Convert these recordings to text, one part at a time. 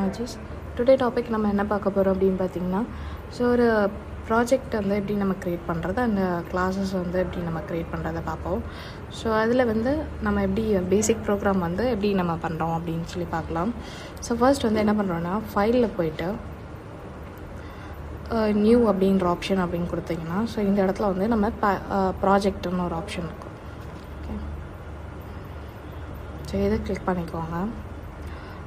Technologies. Today topic நம்ம என்ன பார்க்க போகிறோம் அப்படின்னு பார்த்தீங்கன்னா, ஸோ ஒரு ப்ராஜெக்ட் வந்து எப்படி நம்ம க்ரியேட் பண்ணுறது, அந்த கிளாஸஸ் வந்து எப்படி நம்ம க்ரியேட் பண்ணுறதை பார்ப்போம். ஸோ அதில் வந்து நம்ம எப்படி பேசிக் ப்ரோக்ராம் வந்து எப்படி நம்ம பண்ணுறோம் அப்படின்னு சொல்லி பார்க்கலாம். ஸோ ஃபர்ஸ்ட் வந்து என்ன பண்ணுறோன்னா, ஃபைலில் போயிட்டு நியூ அப்படின்ற ஆப்ஷன் அப்படின்னு கொடுத்தீங்கன்னா, ஸோ இந்த இடத்துல வந்து நம்ம ப்ராஜெக்ட்னு ஒரு ஆப்ஷன் இருக்கும். ஓகே, ஸோ இதை கிளிக் பண்ணிக்கோங்க.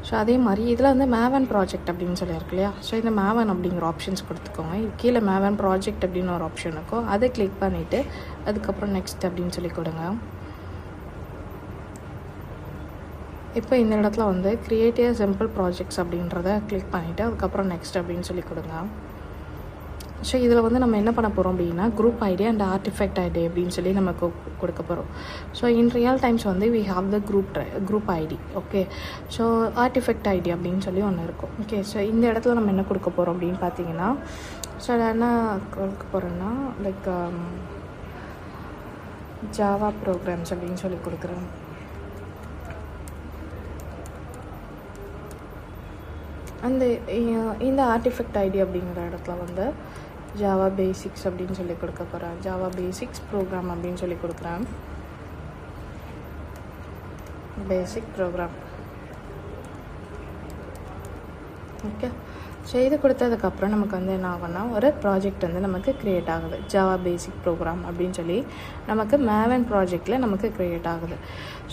ஸோ அதே மாதிரி இதில் வந்து மேவன் ப்ராஜெக்ட் அப்படின்னு சொல்லியிருக்கு இல்லையா, ஸோ இந்த மேவன் அப்படிங்கிற ஆப்ஷன்ஸ் கொடுத்துக்கோங்க. இது கீழே மேவன் ப்ராஜெக்ட் அப்படின்னு ஒரு ஆப்ஷன் இருக்கும், அதை கிளிக் பண்ணிவிட்டு அதுக்கப்புறம் நெக்ஸ்ட் அப்படின்னு சொல்லி கொடுங்க. இப்போ இந்த இடத்துல வந்து கிரியேட்டிவ் சிம்பிள் ப்ராஜெக்ட்ஸ் அப்படின்றத கிளிக் பண்ணிவிட்டு அதுக்கப்புறம் நெக்ஸ்ட் அப்படின்னு சொல்லி கொடுங்க. ஸோ இதில் வந்து நம்ம என்ன பண்ண போகிறோம் அப்படின்னா, group ID and artifact ID அப்படின்னு சொல்லி நம்ம கொடுக்க போகிறோம். ஸோ இன் ரியல் டைம்ஸ் வந்து we have the group ID. Okay, so artifact ID அப்படின்னு சொல்லி ஒன்று இருக்கும். ஓகே, ஸோ இந்த இடத்துல நம்ம என்ன கொடுக்க போகிறோம் அப்படின்னு பார்த்தீங்கன்னா, ஸோ என்ன கொடுக்க போகிறோன்னா, லைக் ஜாவா ப்ரோக்ராம்ஸ் அப்படின்னு சொல்லி கொடுக்குறோம். அந்த இந்த ஆர்டிஃபெக்ட் ஐடி அப்படிங்கிற இடத்துல வந்து ஜாவா பேசிக்ஸ் அப்படின்னு சொல்லி கொடுக்க போகிறேன். ஜாவா பேசிக்ஸ் ப்ரோக்ராம் அப்படின்னு சொல்லி கொடுக்குறேன். பேசிக் ப்ரோக்ராம். ஓகே, ஸோ இது கொடுத்ததுக்கப்புறம் நமக்கு வந்து என்ன ஆகும்னா, ஒரு ப்ராஜெக்ட் வந்து நமக்கு க்ரியேட் ஆகுது. ஜாவா பேசிக் ப்ரோக்ராம் அப்படின்னு சொல்லி நமக்கு மேவன் ப்ராஜெக்டில் நமக்கு க்ரியேட் ஆகுது.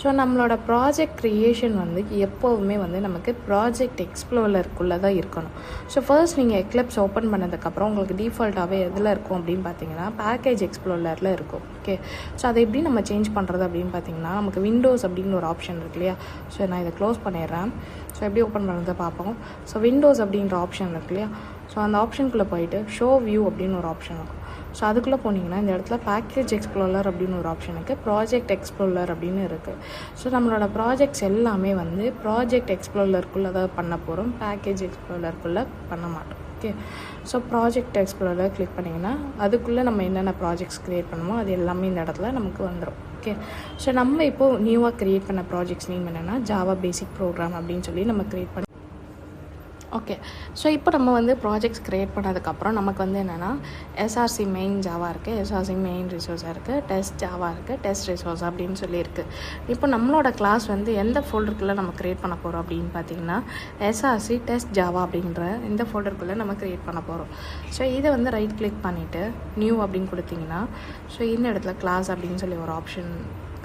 ஸோ நம்மளோட ப்ராஜெக்ட் க்ரியேஷன் வந்து எப்போவுமே வந்து நமக்கு ப்ராஜெக்ட் எக்ஸ்ப்ளோரருக்குள்ளே தான் இருக்கணும். ஸோ ஃபர்ஸ்ட் நீங்கள் எக்லிப்ஸ் ஓப்பன் பண்ணதுக்கப்புறம் உங்களுக்கு டிஃபால்ட்டாகவே எதில் இருக்கும் அப்படின்னு பார்த்தீங்கன்னா, பேக்கேஜ் எக்ஸ்ப்ளோரரில் இருக்கும். ஓகே, ஸோ அதை எப்படி நம்ம சேஞ்ச் பண்ணுறது அப்படின்னு பார்த்தீங்கன்னா, நமக்கு விண்டோஸ் அப்படின்னு ஒரு ஆப்ஷன் இருக்கு இல்லையா, ஸோ நான் இதை க்ளோஸ் பண்ணிடுறேன். ஸோ எப்படி ஓப்பன் பண்ணுறதை பார்ப்போம். ஸோ விண்டோஸ் அப்படின்ற ஆப்ஷன் இருக்கு இல்லையா, ஸோ அந்த ஆப்ஷனுக்குள்ளே போயிட்டு ஷோ வியூ அப்படின்னு ஒரு ஆப்ஷன் இருக்கும். ஸோ அதுக்குள்ளே போனீங்கன்னா இந்த இடத்துல பேக்கேஜ் எக்ஸ்ப்ளோரர் அப்படின்னு ஒரு ஆப்ஷன் இருக்குது, ப்ராஜெக்ட் எக்ஸ்ப்ளோரர் அப்படின்னு இருக்குது. ஸோ நம்மளோட ப்ராஜெக்ட்ஸ் எல்லாமே வந்து ப்ராஜெக்ட் எக்ஸ்ப்ளோரருக்குள்ளே தான் பண்ண போகிறோம், பேக்கேஜ் எக்ஸ்ப்ளோரருக்குள்ளே பண்ண மாட்டோம். Okay, so project explorer click பண்ணிங்கன்னா அதுக்குள்ளே நம்ம என்னென்ன ப்ராஜெக்ட்ஸ் க்ரியேட் பண்ணுமோ அது எல்லாமே இந்த இடத்துல நமக்கு வந்துடும். ஓகே, ஸோ நம்ம இப்போது நியூவாக க்ரியேட் பண்ண ப்ராஜெக்ட்ஸ் நேம் என்னென்னா ஜாவா பேசிக் ப்ரோக்ராம் அப்படின்னு சொல்லி நம்ம க்ரியேட் பண்ணி. ஓகே, ஸோ இப்போ நம்ம வந்து ப்ராஜெக்ட்ஸ் க்ரியேட் பண்ணதுக்கப்புறம் நமக்கு வந்து என்னென்னா, எஸ்ஆர்சி மெயின் ஜாவா இருக்குது, எஸ்ஆர்சி மெயின் ரிசோர்ஸாக இருக்குது, டெஸ்ட் ஜாவா இருக்குது, டெஸ்ட் ரிசோர்ஸ் அப்படின்னு சொல்லியிருக்கு. இப்போ நம்மளோட கிளாஸ் வந்து எந்த ஃபோல்டருக்குள்ளே நம்ம க்ரியேட் பண்ண போகிறோம் அப்படின்னு பார்த்தீங்கன்னா, எஸ்ஆர்சி டெஸ்ட் ஜாவா அப்படின்ற இந்த ஃபோல்டருக்குள்ளே நம்ம க்ரியேட் பண்ண போகிறோம். ஸோ இதை வந்து ரைட் கிளிக் பண்ணிவிட்டு நியூ அப்படின்னு கொடுத்தீங்கன்னா, ஸோ இந்த இடத்துல கிளாஸ் அப்படின்னு சொல்லி ஒரு ஆப்ஷன்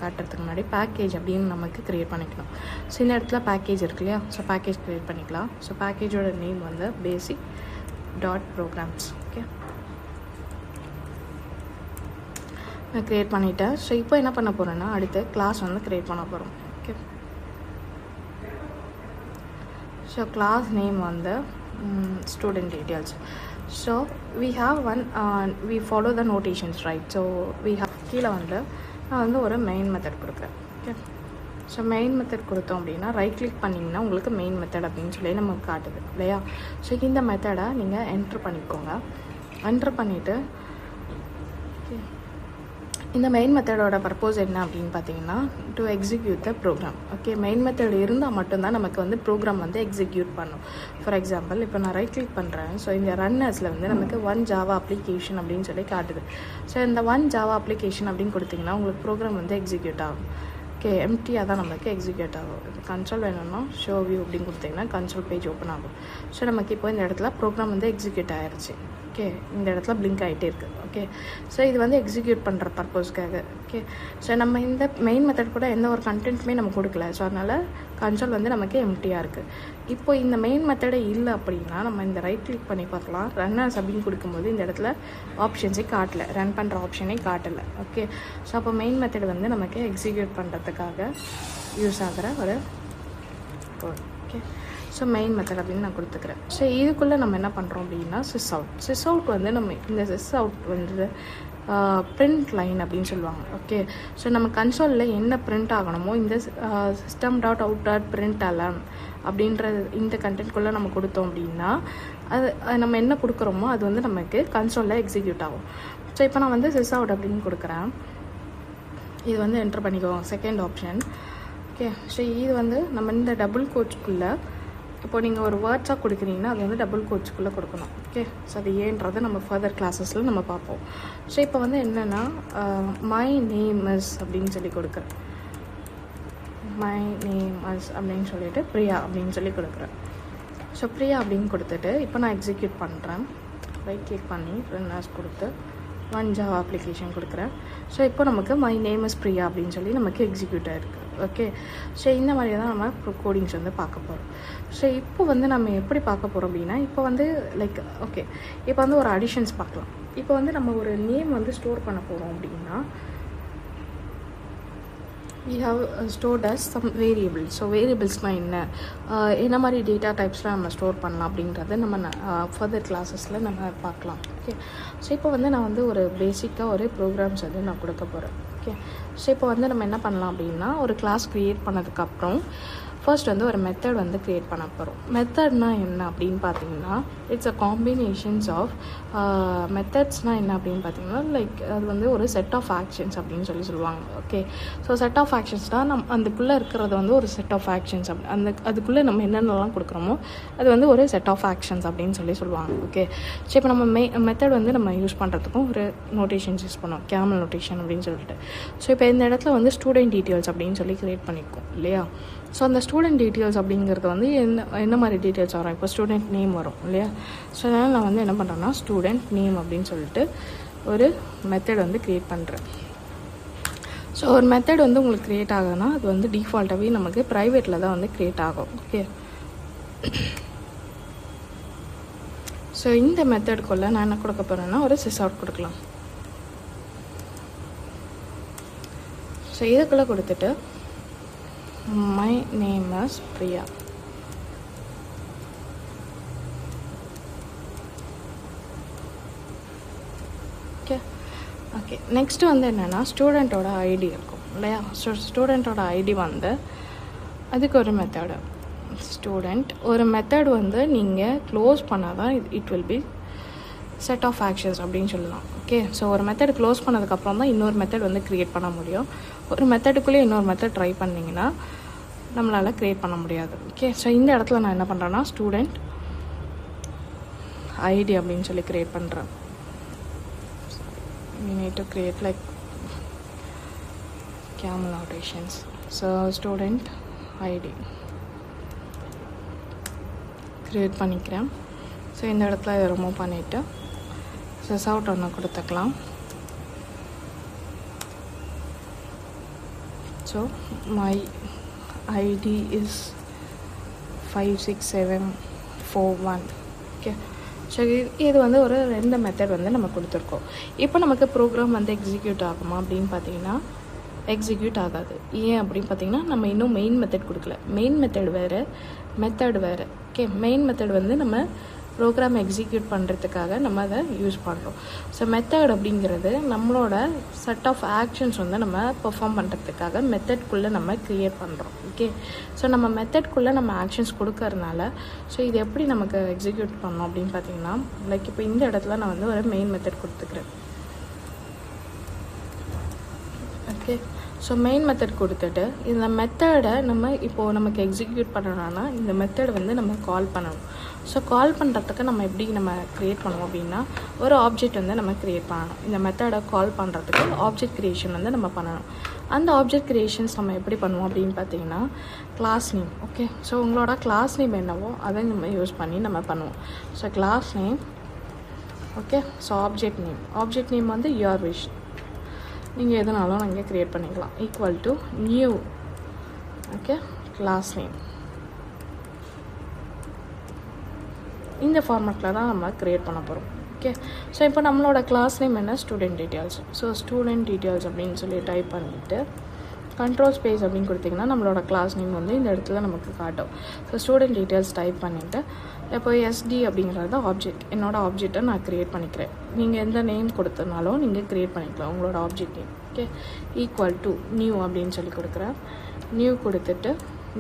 காட்டுறதுக்கு முன்னாடி பேக்கேஜ் அப்படின்னு நமக்கு க்ரியேட் பண்ணிக்கணும். ஸோ இந்த இடத்துல பேக்கேஜ் இருக்கு இல்லையா, ஸோ பேக்கேஜ் க்ரியேட் பண்ணிக்கலாம். ஸோ பேக்கேஜோட நேம் வந்து பேசிக் டாட் ப்ரோக்ராம்ஸ். ஓகே, நான் க்ரியேட் பண்ணிட்டேன். ஸோ இப்போ என்ன பண்ண போகிறேன்னா, அடுத்து கிளாஸ் வந்து க்ரியேட் பண்ண போகிறோம். ஓகே, ஸோ கிளாஸ் நேம் வந்து student details. So we have one we follow the notations, right? So we have கீழே வந்து நான் வந்து ஒரு மெயின் மெத்தட் கொடுக்குறேன். ஓகே, ஸோ மெயின் மெத்தட் கொடுத்தோம் அப்படின்னா ரைட் கிளிக் பண்ணிங்கன்னா உங்களுக்கு மெயின் மெத்தட் அப்படின்னு சொல்லி நமக்கு காட்டுது இல்லையா. ஸோ இந்த மெத்தடை நீங்கள் என்ட்ரு பண்ணிக்கோங்க. என்ட்ரு பண்ணிவிட்டு இந்த மெயின் மெத்தடோட பர்பஸ் என்ன அப்படின்னு பார்த்தீங்கன்னா, to execute the program. Okay, main method இருந்தால் மட்டும்தான் நமக்கு வந்து ப்ரோக்ராம் வந்து எக்ஸிக்யூட் பண்ணும். ஃபார் எக்ஸாம்பிள் இப்போ நான் ரைட் கிளிக் பண்ணுறேன். ஸோ இந்த ரன்னர்ஸில் வந்து நமக்கு ஒன் ஜாவா அப்ளிகேஷன் அப்படின்னு சொல்லி காட்டுது. ஸோ இந்த ஒன் ஜாவா அப்ளிகேஷன் அப்படின்னு கொடுத்தீங்கன்னா உங்களுக்கு ப்ரோக்ராம் வந்து எக்ஸிக்யூட் ஆகும். ஓகே, எம்டியாக தான் நமக்கு எக்ஸிக்யூட் ஆகும். கன்சோல் வேணும்னா ஷோ வியூ அப்படின்னு கொடுத்தீங்கன்னா கன்சோல் பேஜ் ஓப்பன் ஆகும். ஸோ நமக்கு இப்போ இந்த இடத்துல ப்ரோக்ராம் வந்து எக்ஸிக்யூட் ஆகிருச்சு. ஓகே, இந்த இடத்துல பிளிங்க் ஆகிட்டே இருக்குது. ஓகே, ஸோ இது வந்து எக்ஸிக்யூட் பண்ணுற பர்பஸ்க்காக. ஓகே, ஸோ நம்ம இந்த மெயின் மெத்தட் கூட எந்த ஒரு கண்டென்ட்டுமே நம்ம கொடுக்கல. ஸோ அதனால் கன்சோல் வந்து நமக்கு எம்டியாக இருக்குது. இப்போ இந்த மெயின் மெத்தடே இல்லை அப்படின்னா நம்ம இந்த ரைட் கிளிக் பண்ணி பார்க்கலாம். ரன்னர்ஸ் அப்படின்னு கொடுக்கும்போது இந்த இடத்துல ஆப்ஷன்ஸே காட்டலை, ரன் பண்ணுற ஆப்ஷனே காட்டலை. ஓகே, ஸோ அப்போ மெயின் மெத்தட் வந்து நமக்கு எக்ஸிக்யூட் பண்ணுறதுக்காக யூஸ் ஆகிற ஒரு code. Okay, so main method அப்படின்னு நான் கொடுத்துக்கிறேன். ஸோ இதுக்குள்ளே நம்ம என்ன பண்ணுறோம் அப்படின்னா, சிஸ் அவுட் வந்து நம்ம இந்த சிஸ் அவுட் வந்து பிரிண்ட் லைன் அப்படின்னு சொல்லுவாங்க. ஓகே, ஸோ நம்ம கன்சோலில் என்ன பிரிண்ட் ஆகணுமோ இந்த system dot out dot print அலாம் அப்படின்ற இந்த கண்டென்ட்குள்ளே நம்ம கொடுத்தோம் அப்படின்னா அது நம்ம என்ன கொடுக்குறோமோ அது வந்து நமக்கு கன்சோலில் எக்ஸிக்யூட் ஆகும். ஸோ இப்போ நான் வந்து சிஸ் அவுட் அப்படின்னு கொடுக்குறேன். இது வந்து என்டர் பண்ணிக்குவோம், செகண்ட் ஆப்ஷன். ஓகே, ஸோ இது வந்து நம்ம இந்த டபுள் கோட்ஸ்க்குள்ளே இப்போ நீங்கள் ஒரு வேர்ட்ஸாக கொடுக்குறீங்கன்னா அது வந்து டபுள் கோட்ஸ்க்குள்ளே கொடுக்கணும். ஓகே, ஸோ அது ஏன்றதை நம்ம ஃபர்தர் கிளாஸஸில் நம்ம பார்ப்போம். ஸோ இப்போ வந்து என்னென்னா மை நேம் இஸ் அப்படின்னு சொல்லி கொடுக்குறேன். மை நேம் இஸ் அப்படின்னு சொல்லிட்டு பிரியா அப்படின்னு சொல்லி கொடுக்குறேன். ஸோ பிரியா அப்படின்னு கொடுத்துட்டு இப்போ நான் எக்ஸிக்யூட் பண்ணுறேன். ரைட் கிளிக் பண்ணி ரன் ஆஸ் கொடுத்து ஒன் ஜாவா அப்ளிகேஷன் கொடுக்குறேன். ஸோ இப்போ நமக்கு மை நேம் இஸ் பிரியா அப்படின்னு சொல்லி நமக்கு எக்ஸிக்யூட் ஆகிருக்கு. ஓகே, ஸோ இந்த மாதிரி தான் நம்ம கோடிங்ஸ் வந்து பார்க்க போகிறோம். ஸோ இப்போ வந்து நம்ம எப்படி பார்க்க போகிறோம் அப்படின்னா, இப்போ வந்து லைக் ஓகே, இப்போ வந்து ஒரு அடிஷன்ஸ் பார்க்கலாம். இப்போ வந்து நம்ம ஒரு நேம் வந்து ஸ்டோர் பண்ண போகிறோம் அப்படின்னா we have stored as some variables. So வேரியபிள்ஸ்னால் என்ன மாதிரி டேட்டா டைப்ஸ்லாம் நம்ம ஸ்டோர் பண்ணலாம் அப்படின்றத நம்ம ஃபர்தர் கிளாஸஸில் நம்ம பார்க்கலாம். ஓகே, ஸோ இப்போ வந்து நான் வந்து ஒரு பேசிக்காக ஒரு ப்ரோக்ராம்ஸ் வந்து நான் கொடுக்க போகிறேன். ஓகே, ஸோ இப்போ வந்து நம்ம என்ன பண்ணலாம் அப்படின்னா, ஒரு கிளாஸ் க்ரியேட் பண்ணதுக்கப்புறம் ஃபர்ஸ்ட் வந்து ஒரு மெத்தட் வந்து க்ரியேட் பண்ண போகிறோம். மெத்தட்னால் என்ன அப்படின்னு பார்த்தீங்கன்னா, இட்ஸ் அ காம்பினேஷன்ஸ் ஆஃப் மெத்தட்ஸ்னால் என்ன அப்படின்னு பார்த்தீங்கன்னா, லைக் அது வந்து ஒரு செட் ஆஃப் ஆக்ஷன்ஸ் அப்படின்னு சொல்லுவாங்க. ஓகே, ஸோ செட் ஆஃப் ஆக்ஷன்ஸ்னால் அதுக்குள்ளே இருக்கிறது வந்து ஒரு செட் ஆஃப் ஆக்ஷன்ஸ் அதுக்குள்ளே நம்ம என்னென்னலாம் கொடுக்குறோமோ அது வந்து ஒரு செட் ஆஃப் ஆக்ஷன்ஸ் அப்படின்னு சொல்லுவாங்க. ஓகே, ஸோ இப்போ நம்ம மெத்தட் வந்து நம்ம யூஸ் பண்ணுறதுக்கும் ஒரு நோட்டேஷன்ஸ் யூஸ் பண்ணுவோம், கேமல் நோட்டேஷன் அப்படின்னு சொல்லிட்டு. ஸோ இப்போ இந்த இடத்துல வந்து ஸ்டூடெண்ட் டீட்டெயில்ஸ் அப்படின்னு சொல்லி க்ரியேட் பண்ணியிருக்கோம் இல்லையா. ஸோ அந்த ஸ்டூடெண்ட் டீட்டெயில்ஸ் அப்படிங்கிறது வந்து என்ன மாதிரி டீட்டெயில்ஸ் வரும், இப்போ ஸ்டூடெண்ட் நேம் வரும் இல்லையா. ஸோ அதனால் நான் வந்து என்ன பண்ணுறேன்னா ஸ்டூடெண்ட் நேம் அப்படின்னு சொல்லிட்டு ஒரு மெத்தட் வந்து க்ரியேட் பண்ணுறேன். ஸோ ஒரு மெத்தட் வந்து உங்களுக்கு க்ரியேட் ஆகுதுன்னா அது வந்து டிஃபால்ட்டாகவே நமக்கு ப்ரைவேட்டில் தான் வந்து க்ரியேட் ஆகும். ஓகே, ஸோ இந்த மெத்தடுக்குள்ளே நான் என்ன கொடுக்க போகிறேன்னா ஒரு சிஸ் அவுட் கொடுக்கலாம். ஸோ இதுக்குள்ளே கொடுத்துட்டு my name is Priya. Okay okay next வந்து என்னென்னா ஸ்டூடெண்ட்டோட ஐடி இருக்கும் இல்லையா. ஸோ ஸ்டூடெண்ட்டோட ஐடி வந்து அதுக்கு ஒரு மெத்தடு ஸ்டூடெண்ட் ஒரு மெத்தட் வந்து நீங்கள் க்ளோஸ் பண்ணால் தான் it will be set of actions அப்படின்னு சொல்லலாம். ஓகே, ஸோ ஒரு மெத்தட் க்ளோஸ் பண்ணதுக்கப்புறம் தான் இன்னொரு மெத்தட் வந்து க்ரியேட் பண்ண முடியும். ஒரு மெத்தடுக்குள்ளேயே இன்னொரு மெத்தட் ட்ரை பண்ணிங்கன்னா நம்மளால் க்ரியேட் பண்ண முடியாது. ஓகே, ஸோ இந்த இடத்துல நான் என்ன பண்ணுறேன்னா ஸ்டூடெண்ட் ஐடி அப்படின்னு சொல்லி க்ரியேட் பண்ணுறேன். we need to create like camel notations. So student id create பண்ணிக்கிறேன். ஸோ இந்த இடத்துல இதை ரிமூவ் பண்ணிவிட்டு சிஸ் அவுட் ஒன்று கொடுத்துக்கலாம். So my ID is 56741. Okay, so இது வந்து ஒரு 2 மெத்தட் வந்து நம்ம கொடுத்துருக்கோம். இப்போ நமக்கு ப்ரோக்ராம் வந்து எக்ஸிக்யூட் ஆகுமா அப்படின்னு பார்த்தீங்கன்னா எக்ஸிக்யூட் ஆகாது. ஏன் அப்படின்னு பார்த்தீங்கன்னா நம்ம இன்னும் மெயின் மெத்தட் கொடுக்கல. மெயின் மெத்தட் வேறு, மெத்தட் வேறு. ஓகே, மெயின் மெத்தட் வந்து நம்ம ப்ரோக்ராம் எக்ஸிக்யூட் பண்ணுறதுக்காக நம்ம அதை யூஸ் பண்ணுறோம். ஸோ மெத்தட் அப்படிங்கிறது நம்மளோட செட் ஆஃப் ஆக்ஷன்ஸ் வந்து நம்ம பெர்ஃபார்ம் பண்ணுறதுக்காக மெத்தட்குள்ளே நம்ம க்ரியேட் பண்ணுறோம். ஓகே, ஸோ நம்ம மெத்தட்குள்ளே நம்ம ஆக்ஷன்ஸ் கொடுக்கறதுனால ஸோ இது எப்படி நமக்கு எக்ஸிக்யூட் பண்ணோம் அப்படின்னு பார்த்தீங்கன்னா, லைக் இப்போ இந்த இடத்துல நான் வந்து ஒரு மெயின் மெத்தட் கொடுத்துக்கிறேன். ஓகே, ஸோ மெயின் மெத்தட் கொடுத்துட்டு இந்த மெத்தடை நம்ம இப்போது நமக்கு எக்ஸிக்யூட் பண்ணணும்னா இந்த மெத்தடை வந்து நம்ம கால் பண்ணணும். ஸோ கால் பண்ணுறதுக்கு நம்ம எப்படி நம்ம க்ரியேட் பண்ணுவோம் அப்படின்னா ஒரு ஆப்ஜெக்ட் வந்து நம்ம க்ரியேட் பண்ணணும். இந்த மெத்தடை கால் பண்ணுறதுக்கு ஆப்ஜெக்ட் க்ரியேஷன் வந்து நம்ம பண்ணணும். அந்த ஆப்ஜெக்ட் க்ரியேஷன்ஸ் நம்ம எப்படி பண்ணுவோம் அப்படின்னு பார்த்தீங்கன்னா கிளாஸ் நேம். ஓகே, ஸோ உங்களோட கிளாஸ் நேம் என்னவோ அதை நம்ம யூஸ் பண்ணி நம்ம பண்ணுவோம். So class name. Okay, so object name வந்து யுவர் விஷ், நீங்கள் எதுனாலும் நீங்கள் க்ரியேட் பண்ணிக்கலாம். Equal to new. Okay, class name. இந்த ஃபார்மேட்டில் தான் நம்ம க்ரியேட் பண்ண போகிறோம். ஓகே, ஸோ இப்போ நம்மளோட கிளாஸ் நேம் என்ன student details. So student details அப்படின்னு சொல்லி டைப் பண்ணிவிட்டு கண்ட்ரோல் ஸ்பேஸ் அப்படின்னு கொடுத்திங்கன்னா நம்மளோட கிளாஸ் நேம் வந்து இந்த இடத்துல நமக்கு காட்டும். ஸோ ஸ்டூடெண்ட் டீட்டெயில்ஸ் டைப் பண்ணிவிட்டு இப்போ எஸ்டி அப்படிங்கிறது ஆப்ஜெக்ட், என்னோடய ஆப்ஜெக்டை நான் க்ரியேட் பண்ணிக்கிறேன். நீங்கள் எந்த நேம் கொடுத்தனாலும் நீங்கள் க்ரியேட் பண்ணிக்கலாம் உங்களோட object name. Okay, equal to new அப்படின்னு சொல்லி கொடுக்குறேன். நியூ கொடுத்துட்டு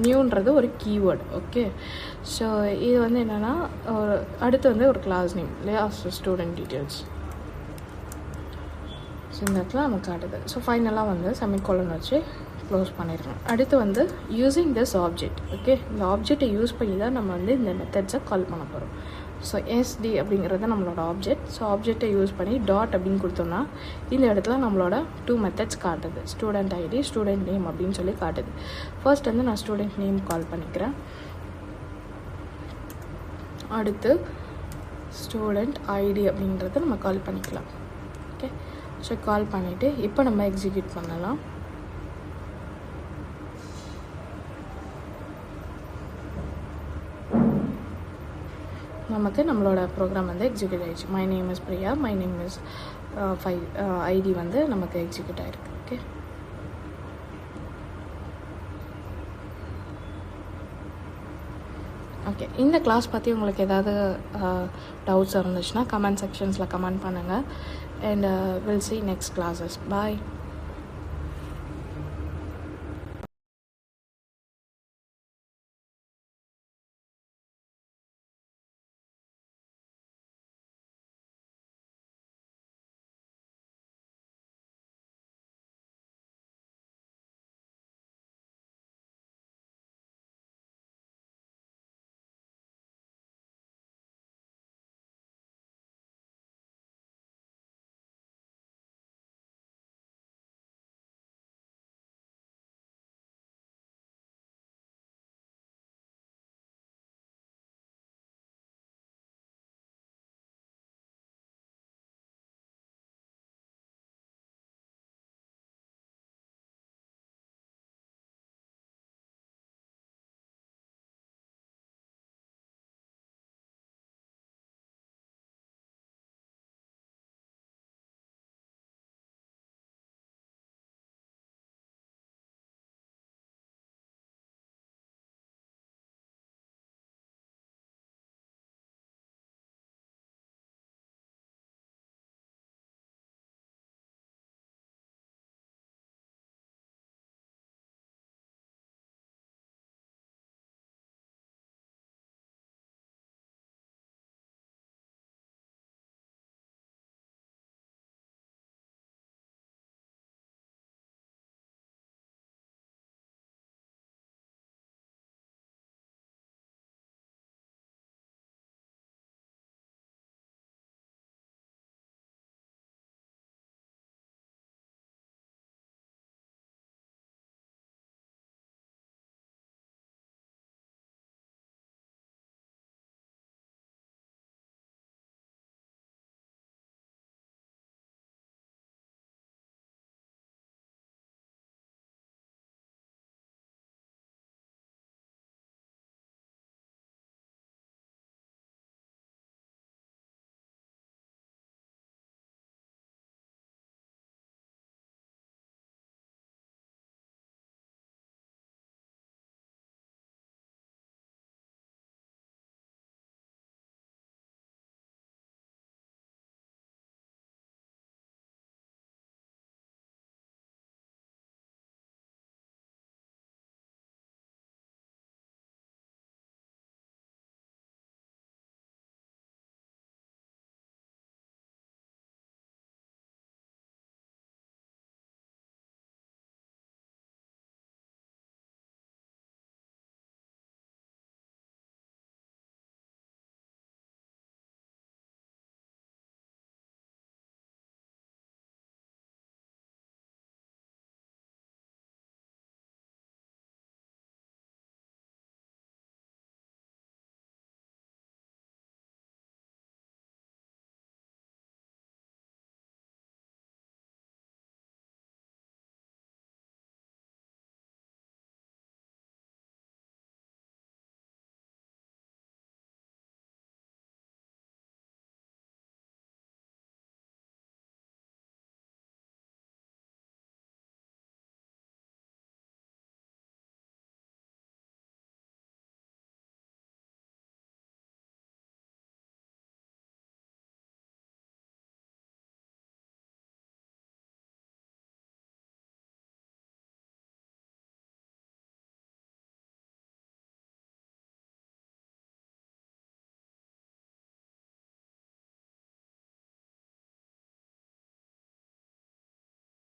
நியூன்றது ஒரு கீவேர்டு. ஓகே, ஸோ இது வந்து என்னென்னா அடுத்து வந்து ஒரு கிளாஸ் நேம் இல்லையா. So student details. ஸோ இந்த இடத்துல நமக்கு காட்டுது. ஸோ ஃபைனலாக வந்து செமிகோலன் வச்சு க்ளோஸ் பண்ணிடுறேன். அடுத்து வந்து யூஸிங் திஸ் ஆப்ஜெக்ட். ஓகே, இந்த ஆப்ஜெக்டை யூஸ் பண்ணி தான் நம்ம வந்து இந்த மெத்தட்ஸை கால் பண்ண போகிறோம். ஸோ எஸ்டி அப்படிங்கிறது நம்மளோட ஆப்ஜெக்ட். ஸோ ஆப்ஜெக்டை யூஸ் பண்ணி டாட் அப்படின்னு கொடுத்தோம்னா இந்த இடத்துல நம்மளோட 2 மெத்தட்ஸ் காட்டுது. ஸ்டூடெண்ட் ஐடி, ஸ்டூடெண்ட் நேம் அப்படின்னு சொல்லி காட்டுது. ஃபர்ஸ்ட் வந்து நான் ஸ்டூடெண்ட் நேம் கால் பண்ணிக்கிறேன். அடுத்து ஸ்டூடெண்ட் ஐடி அப்படின்றத நம்ம கால் பண்ணிக்கலாம். ஓகே, ஸோ கால் பண்ணிவிட்டு இப்போ நம்ம எக்ஸிக்யூட் பண்ணலாம். நமக்கு நம்மளோட ப்ரோக்ராம் வந்து எக்ஸிக்யூட் ஆகிடுச்சு. My name is Priya, my name is 5 ID வந்து நமக்கு எக்ஸிக்யூட் ஆகிருக்கு. ஓகே, ஓகே, இந்த கிளாஸ் பற்றி உங்களுக்கு ஏதாவது டவுட்ஸ் இருந்துச்சுன்னா கமெண்ட் செக்ஷன்ஸில் கமெண்ட் பண்ணுங்கள். And will see next classes. Bye.